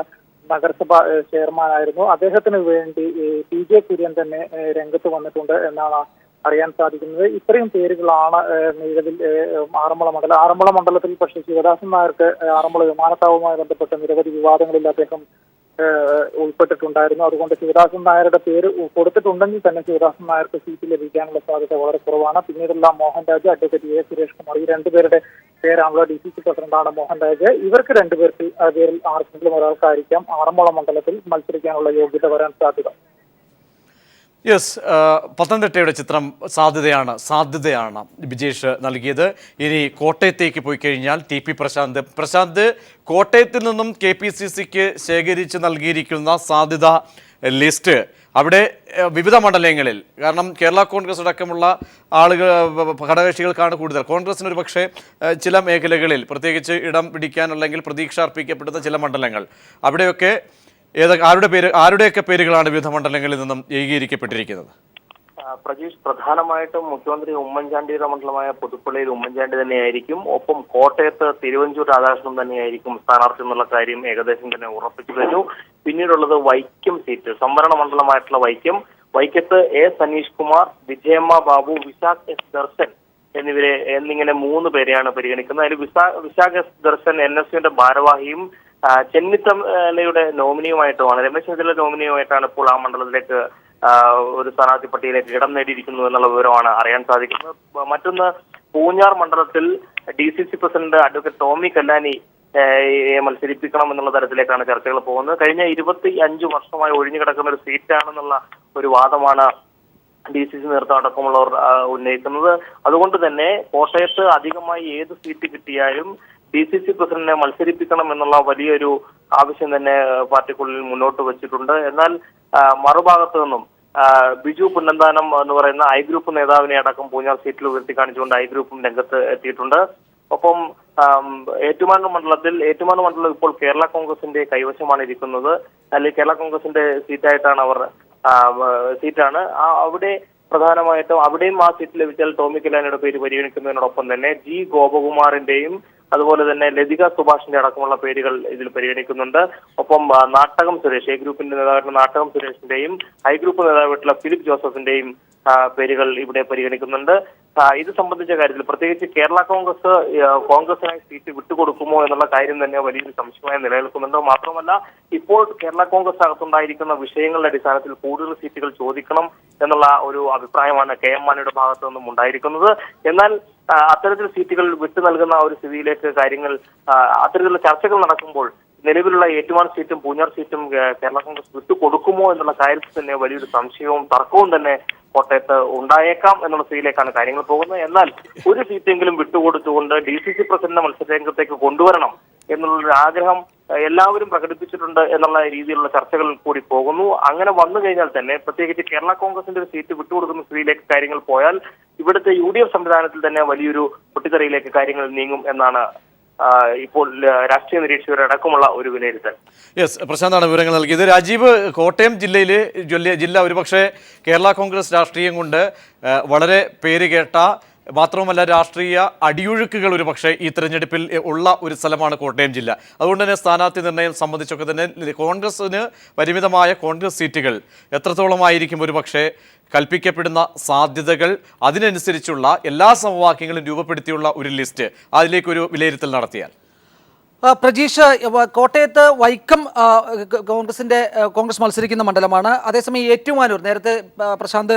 നഗരസഭ ചെയർമാൻ ആയിരുന്നു. അദ്ദേഹത്തിന് വേണ്ടി PJ കുര്യൻ തന്നെ രംഗത്ത് വന്നിട്ടുണ്ട് എന്നാണ് അറിയാൻ സാധിക്കുന്നത്. ഇത്രയും പേരുകളാണ് നിലവിൽ ആറന്മുള മണ്ഡലത്തിൽ. പക്ഷേ ശിവദാസൻ നായർക്ക് ആറന്മുള വിമാനത്താവളവുമായി ബന്ധപ്പെട്ട നിരവധി വിവാദങ്ങളിൽ അദ്ദേഹം ഉൾപ്പെട്ടിട്ടുണ്ടായിരുന്നു. അതുകൊണ്ട് ശിവദാസൻ നായരുടെ പേര് കൊടുത്തിട്ടുണ്ടെങ്കിൽ തന്നെ ശിവദാസൻ നായർക്ക് സീറ്റ് ലഭിക്കാനുള്ള സാധ്യത വളരെ കുറവാണ്. പിന്നീടുള്ള മോഹൻരാജ്, അഡ്വക്കേറ്റ് എ സുരേഷ് കുമാർ, ഈ രണ്ടുപേരുടെ പേരാണല്ലോ. DCC പ്രസിഡന്റാണ് മോഹൻരാജ്. ഇവർക്ക് പേരിൽ ആർക്കെങ്കിലും ഒരാൾക്കായിരിക്കാം ആറന്മുള മണ്ഡലത്തിൽ മത്സരിക്കാനുള്ള യോഗ്യത വരാൻ സാധ്യത. യെസ്, പത്തനംതിട്ടയുടെ ചിത്രം സാധ്യതയാണ് ബിജേഷ് നൽകിയത്. ഇനി കോട്ടയത്തേക്ക് പോയി കഴിഞ്ഞാൽ TP പ്രശാന്ത് കോട്ടയത്തിൽ നിന്നും KPCCക്ക് ശേഖരിച്ച് നൽകിയിരിക്കുന്ന സാധ്യത ലിസ്റ്റ് അവിടെ വിവിധ മണ്ഡലങ്ങളിൽ, കാരണം കേരള കോൺഗ്രസ് അടക്കമുള്ള ഘടകകക്ഷികൾക്കാണ് കൂടുതൽ. കോൺഗ്രസിന് ഒരു പക്ഷേ ചില മേഖലകളിൽ പ്രത്യേകിച്ച് ഇടം പിടിക്കാൻ അല്ലെങ്കിൽ പ്രതീക്ഷ അർപ്പിക്കപ്പെടുന്ന ചില മണ്ഡലങ്ങൾ, അവിടെയൊക്കെ ആരുടെയൊക്കെ പേരുകളാണ് വിവിധ മണ്ഡലങ്ങളിൽ നിന്നും ഏകീകരിക്കപ്പെട്ടിരിക്കുന്നത്? പ്രജീഷ്, പ്രധാനമായിട്ടും മുഖ്യമന്ത്രി ഉമ്മൻചാണ്ടിയുടെ മണ്ഡലമായ പുതുപ്പള്ളിയിൽ ഉമ്മൻചാണ്ടി തന്നെയായിരിക്കും. ഒപ്പം കോട്ടയത്ത് തിരുവഞ്ചൂർ രാധാകൃഷ്ണൻ തന്നെയായിരിക്കും സ്ഥാനാർത്ഥി എന്നുള്ള കാര്യം ഏകദേശം തന്നെ ഉറപ്പിച്ചു കഴിഞ്ഞു. പിന്നീടുള്ളത് വൈക്കം സീറ്റ്, സംവരണ മണ്ഡലമായിട്ടുള്ള വൈക്കത്ത് A. സനീഷ് കുമാർ, വിജയമ്മ ബാബു, വിശാഖ് S. ദർശൻ എന്നിങ്ങനെ 3 പേരെയാണ് പരിഗണിക്കുന്നത്. അതിൽ വിശാഖ് S. ദർശൻ NSUവിന്റെ ഭാരവാഹിയും ചെന്നിത്തലയുടെ നോമിനിയുമായിട്ടുമാണ്, രമേശ് ചെന്നിത്തല നോമിനിയുമായിട്ടാണ് ഇപ്പോൾ ആ മണ്ഡലത്തിലേക്ക് ഒരു സ്ഥാനാർത്ഥി പട്ടികയിലേക്ക് ഇടം നേടിയിരിക്കുന്നു എന്നുള്ള വിവരമാണ് അറിയാൻ സാധിക്കുന്നത്. മറ്റൊന്ന്, പൂഞ്ഞാർ മണ്ഡലത്തിൽ DCC president advocate Tomy Kallani മത്സരിപ്പിക്കണം എന്നുള്ള തരത്തിലേക്കാണ് ചർച്ചകൾ പോകുന്നത്. കഴിഞ്ഞ 25 വർഷമായി ഒഴിഞ്ഞു കിടക്കുന്ന ഒരു സീറ്റാണെന്നുള്ള ഒരു വാദമാണ് DCC നേതൃത്വം അടക്കമുള്ളവർ ഉന്നയിക്കുന്നത്. അതുകൊണ്ട് തന്നെ കോട്ടയത്ത് അധികമായി ഏത് സീറ്റ് കിട്ടിയാലും DCC പ്രസിഡന്റിനെ മത്സരിപ്പിക്കണം എന്നുള്ള വലിയൊരു ആവശ്യം തന്നെ പാർട്ടിക്കുള്ളിൽ മുന്നോട്ട് വെച്ചിട്ടുണ്ട്. എന്നാൽ മറുഭാഗത്തു നിന്നും ബിജു പുന്നന്താനം എന്ന് പറയുന്ന I ഗ്രൂപ്പ് നേതാവിനെ അടക്കം പൂഞ്ഞാർ സീറ്റിൽ ഉയർത്തി കാണിച്ചുകൊണ്ട് I ഗ്രൂപ്പും രംഗത്ത് എത്തിയിട്ടുണ്ട്. ഒപ്പം ഏറ്റുമാനൂർ മണ്ഡലം ഇപ്പോൾ കേരള കോൺഗ്രസിന്റെ കൈവശമാണ് ഇരിക്കുന്നത്, അല്ലെങ്കിൽ കേരള കോൺഗ്രസിന്റെ സീറ്റാണ്. അവിടെ പ്രധാനമായിട്ടും അവിടെയും ആ സീറ്റ് ലഭിച്ചാൽ ടോമി കല്ലാനിയുടെ പേര് പരിഗണിക്കുന്നതിനോടൊപ്പം തന്നെ G. ഗോപകുമാറിന്റെയും അതുപോലെ തന്നെ ലതിക സുഭാഷിന്റെ അടക്കമുള്ള പേരുകൾ ഇതിൽ പരിഗണിക്കുന്നുണ്ട്. ഒപ്പം നാട്ടകം സുരേഷ്, A ഗ്രൂപ്പിന്റെ നേതാവായിട്ടുള്ള നാട്ടകം സുരേഷിന്റെയും I ഗ്രൂപ്പ് നേതാവായിട്ടുള്ള ഫിലിപ്പ് ജോസഫിന്റെയും പേരുകൾ ഇവിടെ പരിഗണിക്കുന്നുണ്ട്. ഇത് സംബന്ധിച്ച കാര്യത്തിൽ പ്രത്യേകിച്ച് കേരള കോൺഗ്രസിനായി സീറ്റ് വിട്ടുകൊടുക്കുമോ എന്നുള്ള കാര്യം തന്നെ വലിയൊരു സംശയമായി നിലനിൽക്കുന്നുണ്ട്. മാത്രമല്ല, ഇപ്പോൾ കേരള കോൺഗ്രസ് അകത്തുണ്ടായിരിക്കുന്ന വിഷയങ്ങളുടെ അടിസ്ഥാനത്തിൽ കൂടുതൽ സീറ്റുകൾ ചോദിക്കണം എന്നുള്ള ഒരു അഭിപ്രായമാണ് KM മാണിയുടെ ഭാഗത്തു നിന്നും ഉണ്ടായിരിക്കുന്നത്. എന്നാൽ അത്തരത്തിൽ സീറ്റുകൾ വിട്ടു നൽകുന്ന ഒരു സ്ഥിതിയിലേക്ക് കാര്യങ്ങൾ, അത്തരത്തിലുള്ള ചർച്ചകൾ നടക്കുമ്പോൾ നിലവിലുള്ള ഏറ്റുമാനൂർ സീറ്റും പൂഞ്ഞാർ സീറ്റും കേരള കോൺഗ്രസ് വിട്ടുകൊടുക്കുമോ എന്നുള്ള കാര്യത്തിൽ തന്നെ വലിയൊരു സംശയവും തർക്കവും തന്നെ കോട്ടയത്ത് ഉണ്ടായേക്കാം എന്നുള്ള സ്ഥിതിയിലേക്കാണ് കാര്യങ്ങൾ പോകുന്നത്. എന്നാൽ ഒരു സീറ്റെങ്കിലും വിട്ടുകൊടുത്തുകൊണ്ട് DCC പ്രസിഡന്റിനെ മത്സരരംഗത്തേക്ക് കൊണ്ടുവരണം എന്നുള്ളൊരു ആഗ്രഹം എല്ലാവരും പ്രകടിപ്പിച്ചിട്ടുണ്ട് എന്നുള്ള രീതിയിലുള്ള ചർച്ചകൾ കൂടി പോകുന്നു. അങ്ങനെ വന്നു കഴിഞ്ഞാൽ തന്നെ പ്രത്യേകിച്ച് കേരള കോൺഗ്രസിന്റെ ഒരു സീറ്റ് വിട്ടുകൊടുക്കുന്ന സ്ഥിതിയിലേക്ക് കാര്യങ്ങൾ പോയാൽ ഇവിടുത്തെ UDF സംവിധാനത്തിൽ തന്നെ വലിയൊരു പൊട്ടിത്തെറിയിലേക്ക് കാര്യങ്ങൾ നീങ്ങും എന്നാണ് ഇപ്പോൾ രാഷ്ട്രീയ നിരീക്ഷകരടക്കമുള്ള ഒരു വിലയിരുത്തൽ. യെസ്, പ്രശാന്താണ് വിവരങ്ങൾ നൽകിയത്. രാജീവ്, കോട്ടയം ജില്ല ഒരുപക്ഷെ കേരള കോൺഗ്രസ് രാഷ്ട്രീയം കൊണ്ട് വളരെ പേരുകേട്ട, മാത്രവുമല്ല രാഷ്ട്രീയ അടിയൊഴുക്കുകൾ ഒരുപക്ഷെ ഈ തെരഞ്ഞെടുപ്പിൽ ഉള്ള ഒരു സ്ഥലമാണ് കോട്ടയം ജില്ല. അതുകൊണ്ട് തന്നെ സ്ഥാനാർത്ഥി നിർണ്ണയം സംബന്ധിച്ചൊക്കെ തന്നെ കോൺഗ്രസിന് പരിമിതമായ കോൺഗ്രസ് സീറ്റുകൾ എത്രത്തോളമായിരിക്കും ഒരുപക്ഷെ കൽപ്പിക്കപ്പെടുന്ന സാധ്യതകൾ, അതിനനുസരിച്ചുള്ള എല്ലാ സമവാക്യങ്ങളും രൂപപ്പെടുത്തിയുള്ള ഒരു ലിസ്റ്റ്, അതിലേക്കൊരു വിലയിരുത്തൽ നടത്തിയാൽ? പ്രജീഷ്, കോട്ടയത്ത് വൈക്കം കോൺഗ്രസ് മത്സരിക്കുന്ന മണ്ഡലമാണ്. അതേസമയം ഏറ്റുമാനൂർ, നേരത്തെ പ്രശാന്ത്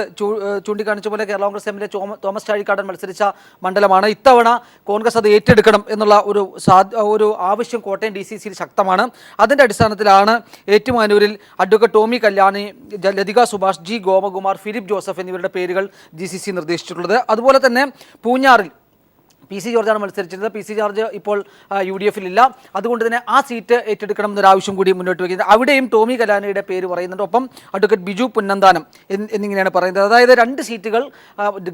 ചൂണ്ടിക്കാണിച്ച പോലെ കേരള കോൺഗ്രസ് എമ്മിലെ തോമസ് ചാഴിക്കാടൻ മത്സരിച്ച മണ്ഡലമാണ്. ഇത്തവണ കോൺഗ്രസ് അത് ഏറ്റെടുക്കണം എന്നുള്ള ഒരു ആവശ്യം കോട്ടയം DCCയിൽ ശക്തമാണ്. അതിൻ്റെ അടിസ്ഥാനത്തിലാണ് ഏറ്റുമാനൂരിൽ അഡ്വക്കേറ്റ് ടോമി കല്ലാനി, ലതിക സുഭാഷ്, G. ഗോപകുമാർ, ഫിലിപ്പ് ജോസഫ് എന്നിവരുടെ പേരുകൾ GCC നിർദ്ദേശിച്ചിട്ടുള്ളത്. അതുപോലെ തന്നെ പൂഞ്ഞാറിൽ PC ജോർജാണ് മത്സരിച്ചിരുന്നത്. PC ജോർജ് ഇപ്പോൾ UDF ഇല്ല. അതുകൊണ്ട് തന്നെ ആ സീറ്റ് ഏറ്റെടുക്കണം എന്നൊരാവശ്യം കൂടി മുന്നോട്ട് വയ്ക്കുന്നത്. അവിടെയും ടോമി കല്ലാനിയുടെ പേര് പറയുന്നുണ്ട്. ഒപ്പം അഡ്വക്കേറ്റ് ബിജു പുന്നന്താനം എന്നിങ്ങനെയാണ് പറയുന്നത്. അതായത് 2 സീറ്റുകൾ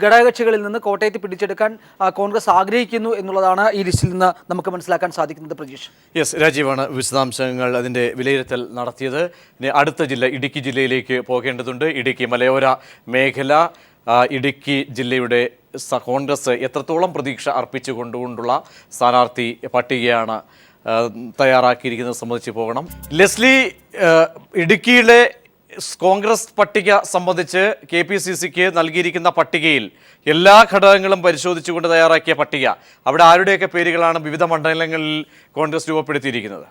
ഘടകകക്ഷികളിൽ നിന്ന് കോട്ടയത്ത് പിടിച്ചെടുക്കാൻ കോൺഗ്രസ് ആഗ്രഹിക്കുന്നു എന്നുള്ളതാണ് ഈ ലിസ്റ്റിൽ നിന്ന് നമുക്ക് മനസ്സിലാക്കാൻ സാധിക്കുന്നത്. പ്രജീഷ്. യെസ്, രാജീവാണ് വിശദാംശങ്ങൾ അതിൻ്റെ വിലയിരുത്തൽ നടത്തിയത്. ഇനി അടുത്ത ജില്ല ഇടുക്കി ജില്ലയിലേക്ക് പോകേണ്ടതുണ്ട്. ഇടുക്കി മലയോര മേഖല, ഇടുക്കി ജില്ലയുടെ കോൺഗ്രസ് എത്രത്തോളം പ്രതീക്ഷ അർപ്പിച്ചുകൊണ്ടുകൊണ്ടുള്ള സ്ഥാനാർത്ഥി പട്ടികയാണ് തയ്യാറാക്കിയിരിക്കുന്നത് സംബന്ധിച്ച് പോകണം. ലെസ്ലി, ഇടുക്കിയിലെ കോൺഗ്രസ് പട്ടിക സംബന്ധിച്ച് KPCCക്ക് നൽകിയിരിക്കുന്ന പട്ടികയിൽ എല്ലാ ഘടകങ്ങളും പരിശോധിച്ചുകൊണ്ട് തയ്യാറാക്കിയ പട്ടിക, അവിടെ ആരുടെയൊക്കെ പേരുകളാണ് വിവിധ മണ്ഡലങ്ങളിൽ കോൺഗ്രസ് രൂപപ്പെടുത്തിയിരിക്കുന്നത്?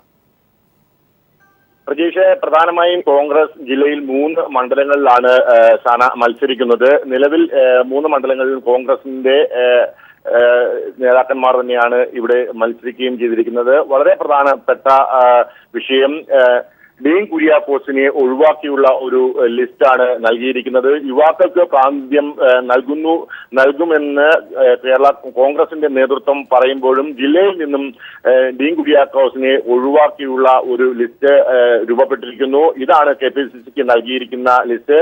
പ്രജീഷ്, പ്രധാനമായും കോൺഗ്രസ് ജില്ലയിൽ 3 മണ്ഡലങ്ങളിലാണ് മത്സരിക്കുന്നത്. നിലവിൽ 3 മണ്ഡലങ്ങളിലും കോൺഗ്രസിന്റെ നേതാക്കന്മാർ തന്നെയാണ് ഇവിടെ മത്സരിക്കുകയും ചെയ്തിരിക്കുന്നത്. വളരെ പ്രധാനപ്പെട്ട വിഷയം ഡീൻ കുര്യാക്കോസിനെ ഒഴിവാക്കിയുള്ള ഒരു ലിസ്റ്റാണ് നൽകിയിരിക്കുന്നത്. യുവാക്കൾക്ക് പ്രാതിനിധ്യം നൽകുമെന്ന് കേരള കോൺഗ്രസിന്റെ നേതൃത്വം പറയുമ്പോഴും ജില്ലയിൽ നിന്നും ഡീൻ കുര്യാക്കോസിനെ ഒഴിവാക്കിയുള്ള ഒരു ലിസ്റ്റ് രൂപപ്പെട്ടിരിക്കുന്നു. ഇതാണ് KPCCക്ക് നൽകിയിരിക്കുന്ന ലിസ്റ്റ്.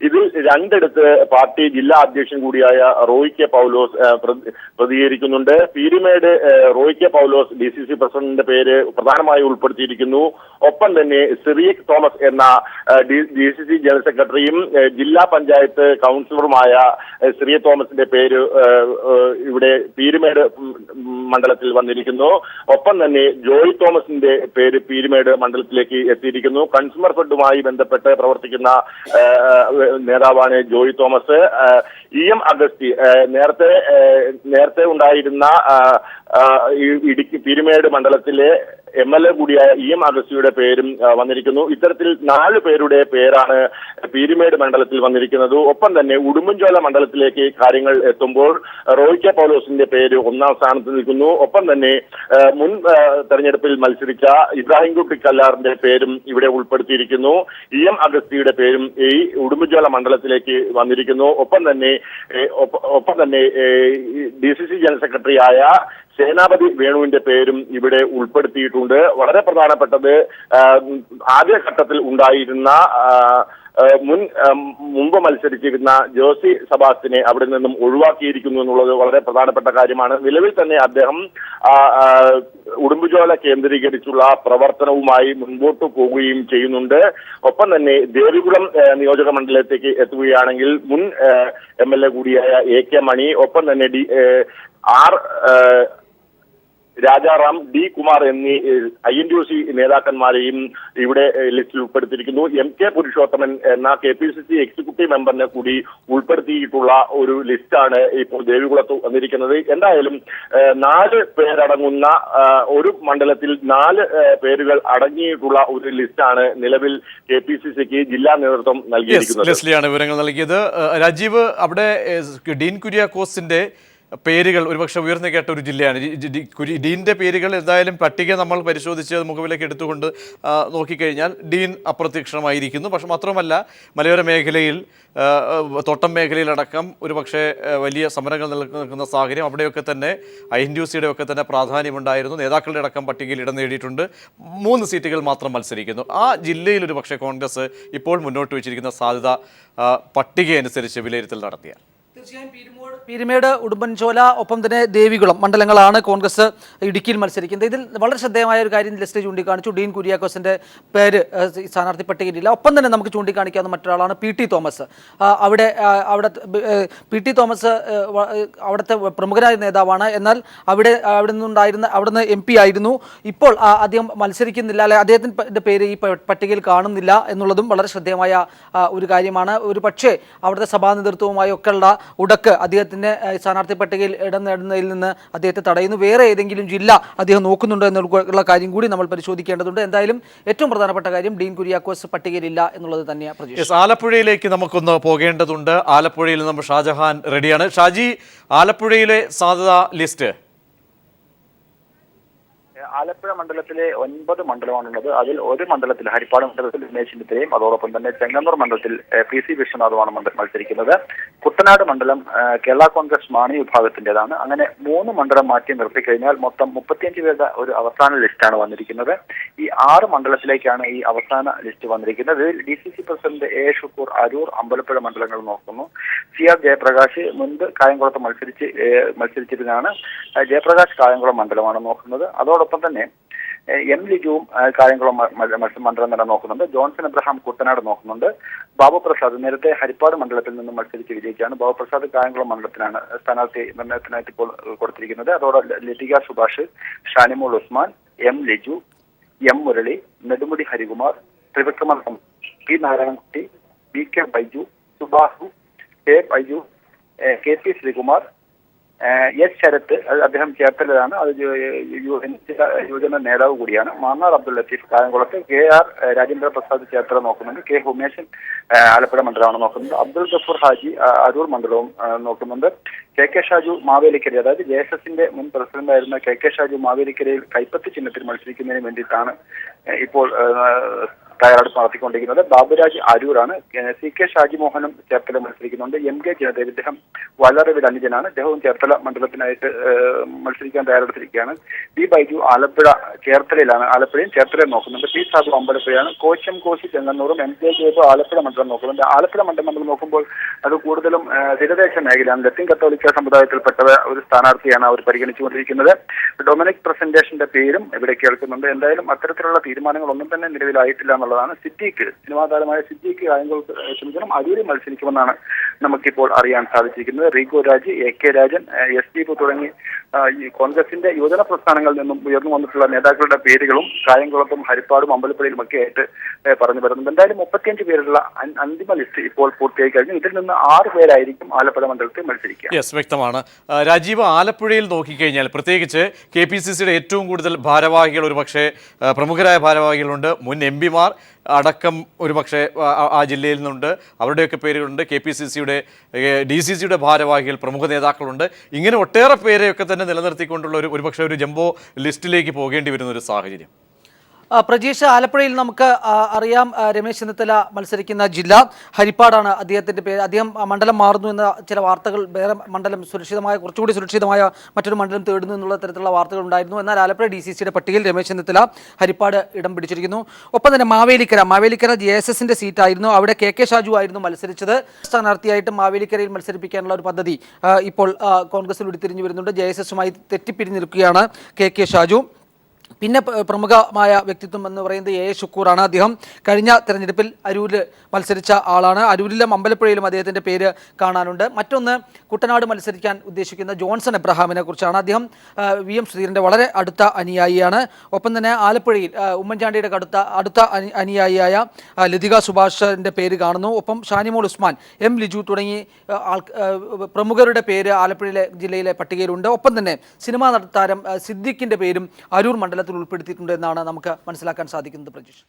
ഇതിൽ 2 പാർട്ടി ജില്ലാ അധ്യക്ഷൻ കൂടിയായ റോയ് കെ പൗലോസ് പ്രതികരിക്കുന്നുണ്ട്. പീരുമേട് റോയ് കെ പൗലോസ് DCC പ്രസിഡന്റിന്റെ പേര് പ്രധാനമായി ഉൾപ്പെടുത്തിയിരിക്കുന്നു. ഒപ്പം തന്നെ സിറിയക് തോമസ് എന്ന DCC ജനറൽ സെക്രട്ടറിയും ജില്ലാ പഞ്ചായത്ത് കൗൺസിലറുമായ സിറിയക് തോമസിന്റെ പേര് ഇവിടെ പീരുമേട് മണ്ഡലത്തിൽ വന്നിരിക്കുന്നു. ഒപ്പം തന്നെ ജോയ് തോമസിന്റെ പേര് പീരുമേട് മണ്ഡലത്തിലേക്ക് എത്തിയിരിക്കുന്നു. കൺസ്യൂമർ ഫെഡുമായി ബന്ധപ്പെട്ട് പ്രവർത്തിക്കുന്ന നേതാവാണ് ജോയ് തോമസ്. EM അഗസ്തി നേരത്തെ ഉണ്ടായിരുന്ന ഇടുക്കി പീരുമേട് മണ്ഡലത്തിലെ MLA കൂടിയായ EM അഗസ്തിയുടെ പേരും വന്നിരിക്കുന്നു. ഇത്തരത്തിൽ 4 പേരുടെ പേരാണ് പീരുമേട് മണ്ഡലത്തിൽ വന്നിരിക്കുന്നത്. ഒപ്പം തന്നെ ഉടുമ്പൻചോല മണ്ഡലത്തിലേക്ക് കാര്യങ്ങൾ എത്തുമ്പോൾ റോയ് കെ പൗലോസിന്റെ പേര് 1ാം സ്ഥാനത്ത് നിൽക്കുന്നു. ഒപ്പം തന്നെ മുൻ തെരഞ്ഞെടുപ്പിൽ മത്സരിച്ച ഇബ്രാഹിം കുട്ടി കല്ലാറിന്റെ പേരും ഇവിടെ ഉൾപ്പെടുത്തിയിരിക്കുന്നു. EM അഗസ്തിയുടെ പേരും ഈ ഉടുമ്പൻചോല മണ്ഡലത്തിലേക്ക് വന്നിരിക്കുന്നു. ഒപ്പം തന്നെ DCC ജനറൽ സെക്രട്ടറിയായ സേനാപതി വേണുവിന്റെ പേരും ഇവിടെ ഉൾപ്പെടുത്തിയിട്ടുണ്ട്. വളരെ പ്രധാനപ്പെട്ടത് ആദ്യഘട്ടത്തിൽ ഉണ്ടായിരുന്ന മുമ്പ് മത്സരിച്ചിരുന്ന ജോസി സബാസ്റ്റിനെ അവിടെ നിന്നും ഒഴിവാക്കിയിരിക്കുന്നു എന്നുള്ളത് വളരെ പ്രധാനപ്പെട്ട കാര്യമാണ്. നിലവിൽ തന്നെ അദ്ദേഹം ഉടുമ്പുചോല കേന്ദ്രീകരിച്ചുള്ള പ്രവർത്തനവുമായി മുൻപോട്ട് പോവുകയും ചെയ്യുന്നുണ്ട്. ഒപ്പം തന്നെ ദേവികുളം നിയോജക മണ്ഡലത്തിലേക്ക് എത്തുകയാണെങ്കിൽ മുൻ MLA കൂടിയായ AK മണി, ഒപ്പം തന്നെ രാജാറാം, D കുമാർ എന്നീ INTUC നേതാക്കന്മാരെയും ഇവിടെ ലിസ്റ്റിൽ ഉൾപ്പെടുത്തിയിരിക്കുന്നു. MK പുരുഷോത്തമൻ എന്ന KPCC എക്സിക്യൂട്ടീവ് മെമ്പറിനെ കൂടി ഉൾപ്പെടുത്തിയിട്ടുള്ള ഒരു ലിസ്റ്റാണ് ഇപ്പോൾ ദേവികുളത്ത് വന്നിരിക്കുന്നത്. എന്തായാലും 4 പേരടങ്ങുന്ന ഒരു മണ്ഡലത്തിൽ 4 പേരുകൾ അടങ്ങിയിട്ടുള്ള ഒരു ലിസ്റ്റാണ് നിലവിൽ KPCCക്ക് ജില്ലാ നേതൃത്വം നൽകിയിരിക്കുന്നത്. ലെസ്ലിയാണ് വിവരങ്ങൾ നൽകിയത്. രാജീവ്, അവിടെ ഡീൻ കുര്യാക്കോസിന്റെ പേരുകൾ ഒരുപക്ഷെ ഉയർന്നു കേട്ട ഒരു ജില്ലയാണ്. ഡീൻ്റെ പേരുകൾ എന്തായാലും പട്ടിക നമ്മൾ പരിശോധിച്ച് മുഖവിലേക്ക് എടുത്തുകൊണ്ട് നോക്കിക്കഴിഞ്ഞാൽ ഡീൻ അപ്രത്യക്ഷമായിരിക്കുന്നു. പക്ഷെ മാത്രമല്ല, മലയോര മേഖലയിൽ തോട്ടം മേഖലയിലടക്കം ഒരുപക്ഷെ വലിയ സമരങ്ങൾ നിൽക്കുന്ന സാഹചര്യം, അവിടെയൊക്കെ തന്നെ INTUCയുടെ ഒക്കെ തന്നെ പ്രാധാന്യമുണ്ടായിരുന്നു. നേതാക്കളുടെ അടക്കം പട്ടികയിൽ ഇടം നേടിയിട്ടുണ്ട്. 3 സീറ്റുകൾ മാത്രം മത്സരിക്കുന്നു. ആ ജില്ലയിൽ ഒരു പക്ഷേ കോൺഗ്രസ് ഇപ്പോൾ മുന്നോട്ട് വെച്ചിരിക്കുന്ന സാധ്യത പട്ടിക അനുസരിച്ച് വിലയിരുത്തൽ നടത്തിയ തീർച്ചയായും പീരുമേട്, ഉടുമ്പൻചോല, ഒപ്പം തന്നെ ദേവികുളം മണ്ഡലങ്ങളാണ് കോൺഗ്രസ് ഇടുക്കിയിൽ മത്സരിക്കുന്നത്. ഇതിൽ വളരെ ശ്രദ്ധേയമായ ഒരു കാര്യം ലിസ്റ്റ് ചൂണ്ടിക്കാണിച്ചു. ഡീൻ കുര്യാക്കോസിന്റെ പേര് സ്ഥാനാർത്ഥി പട്ടികയിലില്ല. ഒപ്പം തന്നെ നമുക്ക് ചൂണ്ടിക്കാണിക്കാവുന്ന മറ്റൊരാളാണ് PT തോമസ്. അവിടെ PT തോമസ് അവിടുത്തെ പ്രമുഖനായ നേതാവാണ്. എന്നാൽ അവിടുന്ന് MP ആയിരുന്നു. ഇപ്പോൾ അദ്ദേഹം മത്സരിക്കുന്നില്ല, അല്ലെ അദ്ദേഹത്തിൻ്റെ പേര് ഈ പട്ടികയിൽ കാണുന്നില്ല എന്നുള്ളതും വളരെ ശ്രദ്ധേയമായ ഒരു കാര്യമാണ്. ഒരു പക്ഷേ അവിടുത്തെ സഭാ നേതൃത്വവുമായി ഒക്കെയുള്ള ഉടക്ക് അദ്ദേഹത്തിന്റെ സ്ഥാനാർത്ഥി പട്ടികയിൽ ഇടം നേടുന്നതിൽ നിന്ന് അദ്ദേഹത്തെ തടയുന്നു. വേറെ ഏതെങ്കിലും ജില്ല അദ്ദേഹം നോക്കുന്നുണ്ടോ എന്നുള്ള കാര്യം കൂടി നമ്മൾ പരിശോധിക്കേണ്ടതുണ്ട്. എന്തായാലും ഏറ്റവും പ്രധാനപ്പെട്ട കാര്യം ഡീൻ കുര്യാക്കോസ് പട്ടികയിലില്ല എന്നുള്ളത് തന്നെയാണ് പ്രതീക്ഷ. ആലപ്പുഴയിലേക്ക് നമുക്കൊന്ന് പോകേണ്ടതുണ്ട്. ആലപ്പുഴയിൽ നമ്മൾ ഷാജഹാൻ റെഡിയാണ്. ഷാജി, ആലപ്പുഴയിലെ സാധ്യത ലിസ്റ്റ്? ആലപ്പുഴ മണ്ഡലത്തിലെ 9 മണ്ഡലമാണുള്ളത്. അതിൽ ഒരു മണ്ഡലത്തിൽ ഹരിപ്പാട് മണ്ഡലത്തിൽ രമേശ് ചെന്നിത്തലയും അതോടൊപ്പം തന്നെ ചെങ്ങന്നൂർ മണ്ഡലത്തിൽ PC വിശ്വനാഥുമാണ് മത്സരിക്കുന്നത്. കുട്ടനാട് മണ്ഡലം കേരള കോൺഗ്രസ് മാണി വിഭാഗത്തിൻ്റെതാണ്. അങ്ങനെ 3 മണ്ഡലം മാറ്റി നിർത്തിക്കഴിഞ്ഞാൽ മൊത്തം 35 പേരുടെ ഒരു അവസാന ലിസ്റ്റാണ് വന്നിരിക്കുന്നത്. ഈ 6 മണ്ഡലത്തിലേക്കാണ് ഈ അവസാന ലിസ്റ്റ് വന്നിരിക്കുന്നത്. DCC president A Shukoor Aroor, Ambalappuzha മണ്ഡലങ്ങൾ നോക്കുന്നു. CR ജയപ്രകാശ് മുൻപ് കായംകുളത്ത് മത്സരിച്ചിരുന്നതാണ്. ജയപ്രകാശ് കായംകുളം മണ്ഡലമാണ് നോക്കുന്നത്. അതോടൊപ്പം തന്നെ M ലിജുവും കായംകുളം മണ്ഡലം തന്നെ നോക്കുന്നുണ്ട്. ജോൺസൺ എബ്രഹാം കുട്ടനാട് നോക്കുന്നുണ്ട്. ബാബു പ്രസാദ് നേരത്തെ ഹരിപ്പാട് മണ്ഡലത്തിൽ നിന്നും മത്സരിച്ച് വിജയിച്ചാണ്. ബാബു പ്രസാദ് കായംകുളം മണ്ഡലത്തിനാണ് സ്ഥാനാർത്ഥി നിർണയത്തിനായിട്ട് ഇപ്പോൾ കൊടുത്തിരിക്കുന്നത്. അതോടെ Lathika Subhash, Shanimol Usman, M Liju, M Murali, Nedumudi Harikumar, Thrivikraman P Narayanankutty, B K Baiju, Subahu, K Baiju, K P Sreekumar, S Sarath, അത് അദ്ദേഹം ചേർത്തലാണ്, അത് യുവജന നേതാവ് കൂടിയാണ്. മാന്നാർ അബ്ദുൽ ലത്തീഫ് കായംകുളത്ത്, കെ ആർ രാജേന്ദ്ര പ്രസാദ് ചേർത്തല നോക്കുന്നുണ്ട്, കെ ഉമേശൻ ആലപ്പുഴ മണ്ഡലമാണ് നോക്കുന്നത്, അബ്ദുൽ ഗഫൂർ ഹാജി അരൂർ മണ്ഡലവും നോക്കുന്നുണ്ട്, കെ കെ ഷാജു മാവേലിക്കര, അതായത് JSSന്റെ മുൻ പ്രസിഡന്റായിരുന്ന കെ കെ ഷാജു മാവേലിക്കരയിൽ കൈപ്പത്തി ചിഹ്നത്തിൽ മത്സരിക്കുന്നതിന് വേണ്ടിയിട്ടാണ് ഇപ്പോൾ തയ്യാറെടുപ്പ് നടത്തിക്കൊണ്ടിരിക്കുന്നത്. ബാബുരാജ് അരൂരാണ്. സി കെ ഷാജിമോഹനും ചേർത്തല മത്സരിക്കുന്നുണ്ട്. എം കെ ജനദേവ്, ഇദ്ദേഹം വല്ലറിവിൽ അനുജനാണ്, ഇദ്ദേഹവും ചേർത്തല മണ്ഡലത്തിനായിട്ട് മത്സരിക്കാൻ തയ്യാറെടുത്തിരിക്കുകയാണ്. പി ബൈജു ആലപ്പുഴ ചേർത്തലയിലാണ്, ആലപ്പുഴയും ചേർത്തലയും നോക്കുന്നുണ്ട്. പി സാബു അമ്പലപ്പുഴയാണ്. കോശം കോശി ചെങ്ങന്നൂറും എം കെ ജേബ് ആലപ്പുഴ മണ്ഡലം നോക്കുന്നുണ്ട്. ആലപ്പുഴ മണ്ഡലം നമ്മൾ നോക്കുമ്പോൾ അത് കൂടുതലും തീരദേശ മേഖലയാണ്. ലത്തീൻ കത്തോലിക്ക സമുദായത്തിൽപ്പെട്ട ഒരു സ്ഥാനാർത്ഥിയാണ് അവർ പരിഗണിച്ചുകൊണ്ടിരിക്കുന്നത്. ഡൊമിനിക് പ്രസന്റേഷന്റെ പേരും ഇവിടെ കേൾക്കുന്നുണ്ട്. എന്തായാലും അത്തരത്തിലുള്ള തീരുമാനങ്ങളൊന്നും തന്നെ നിലവിലായിട്ടില്ല എന്നുള്ളതാണ്. സിദ്ദീഖ്, സിനിമാ താരമായ സിദ്ദീഖ് കായംകുളം അരൂരിൽ മത്സരിക്കുമെന്നാണ് നമുക്കിപ്പോൾ അറിയാൻ സാധിച്ചിരിക്കുന്നത്. Rego Raj, A K Rajan, S Deep തുടങ്ങി ഈ കോൺഗ്രസിന്റെ യുവജന പ്രസ്ഥാനങ്ങളിൽ നിന്നും ഉയർന്നു വന്നിട്ടുള്ള നേതാക്കളുടെ പേരുകളും കായംകുളത്തും ഹരിപ്പാടും അമ്പലപ്പുഴയിലും ഒക്കെ ആയിട്ട് പറഞ്ഞു വരുന്നുണ്ട്. എന്തായാലും 35 പേരുള്ള അന്തിമ ലിസ്റ്റ് ഇപ്പോൾ പൂർത്തിയായി കഴിഞ്ഞു. ഇതിൽ നിന്ന് 6 പേരായിരിക്കും ആലപ്പുഴ മണ്ഡലത്തിൽ മത്സരിക്കുക. യെസ്, വ്യക്തമാണ്. രാജീവ്, ആലപ്പുഴയിൽ നോക്കിക്കഴിഞ്ഞാൽ പ്രത്യേകിച്ച് KPCCയുടെ ഏറ്റവും കൂടുതൽ ഭാരവാഹികൾ, ഒരുപക്ഷെ പ്രമുഖരായ ഭാരവാഹികളുണ്ട്, മുൻ MP-മാർ അടക്കം ഒരുപക്ഷെ ആ ജില്ലയിൽ നിന്നുണ്ട്, അവരുടെയൊക്കെ പേരുകളുണ്ട്. KPCCയുടെ DCCയുടെ ഭാരവാഹികൾ, പ്രമുഖ നേതാക്കളുണ്ട്. ഇങ്ങനെ ഒട്ടേറെ പേരെയൊക്കെ തന്നെ നിലനിർത്തിക്കൊണ്ടുള്ള ഒരുപക്ഷെ ഒരു ജംബോ ലിസ്റ്റിലേക്ക് പോകേണ്ടി വരുന്ന ഒരു സാഹചര്യം. പ്രജീഷ്, ആലപ്പുഴയിൽ നമുക്ക് അറിയാം രമേശ് ചെന്നിത്തല മത്സരിക്കുന്ന ജില്ല ഹരിപ്പാടാണ്. അദ്ദേഹത്തിൻ്റെ പേര്, അദ്ദേഹം മണ്ഡലം മാറുന്നു എന്ന ചില വാർത്തകൾ, വേറെ മണ്ഡലം സുരക്ഷിതമായ, കുറച്ചുകൂടി സുരക്ഷിതമായ മറ്റൊരു മണ്ഡലം തേടുന്നു എന്നുള്ള തരത്തിലുള്ള വാർത്തകൾ ഉണ്ടായിരുന്നു. എന്നാൽ ആലപ്പുഴ DCCയുടെ പട്ടികയിൽ രമേശ് ചെന്നിത്തല ഹരിപ്പാട് ഇടം പിടിച്ചിരിക്കുന്നു. ഒപ്പം തന്നെ മാവേലിക്കര JSSന്റെ സീറ്റായിരുന്നു. അവിടെ കെ കെ ഷാജു ആയിരുന്നു മത്സരിച്ചത്. സ്ഥാനാർത്ഥിയായിട്ട് മാവേലിക്കരയിൽ മത്സരിപ്പിക്കാനുള്ള ഒരു പദ്ധതി ഇപ്പോൾ കോൺഗ്രസിൽ ഉരുത്തിരിഞ്ഞു വരുന്നുണ്ട്. JSSുമായി തെറ്റിപ്പിരിഞ്ഞിരിക്കുകയാണ് കെ കെ ഷാജു. പിന്നെ പ്രമുഖമായ വ്യക്തിത്വം എന്ന് പറയുന്നത് A ഷുക്കൂറാണ്. അദ്ദേഹം കഴിഞ്ഞ തെരഞ്ഞെടുപ്പിൽ അരൂരിൽ മത്സരിച്ച ആളാണ്. അരൂരിലും അമ്പലപ്പുഴയിലും അദ്ദേഹത്തിൻ്റെ പേര് കാണാനുണ്ട്. മറ്റൊന്ന്, കുട്ടനാട് മത്സരിക്കാൻ ഉദ്ദേശിക്കുന്ന ജോൺസൺ എബ്രഹാമിനെ കുറിച്ചാണ്. അദ്ദേഹം VM സുധീരൻ്റെ വളരെ അടുത്ത അനുയായിയാണ്. ഒപ്പം തന്നെ ആലപ്പുഴയിൽ ഉമ്മൻചാണ്ടിയുടെ അടുത്ത അനുയായിയായ ലതിക സുഭാഷിൻ്റെ പേര് കാണുന്നു. ഒപ്പം ഷാനിമോൾ ഉസ്മാൻ, M ലിജു തുടങ്ങി പ്രമുഖരുടെ പേര് ആലപ്പുഴ ജില്ലയിലെ പട്ടികയിലുണ്ട്. ഒപ്പം തന്നെ സിനിമാ താരം സിദ്ദീഖിൻ്റെ പേരും അരൂർ മണ്ഡലത്തിൽ ഉൾപ്പെടുത്തിയിട്ടുണ്ട് എന്നാണ് നമുക്ക് മനസ്സിലാക്കാൻ സാധിക്കുന്നത്. പ്രജീഷ്.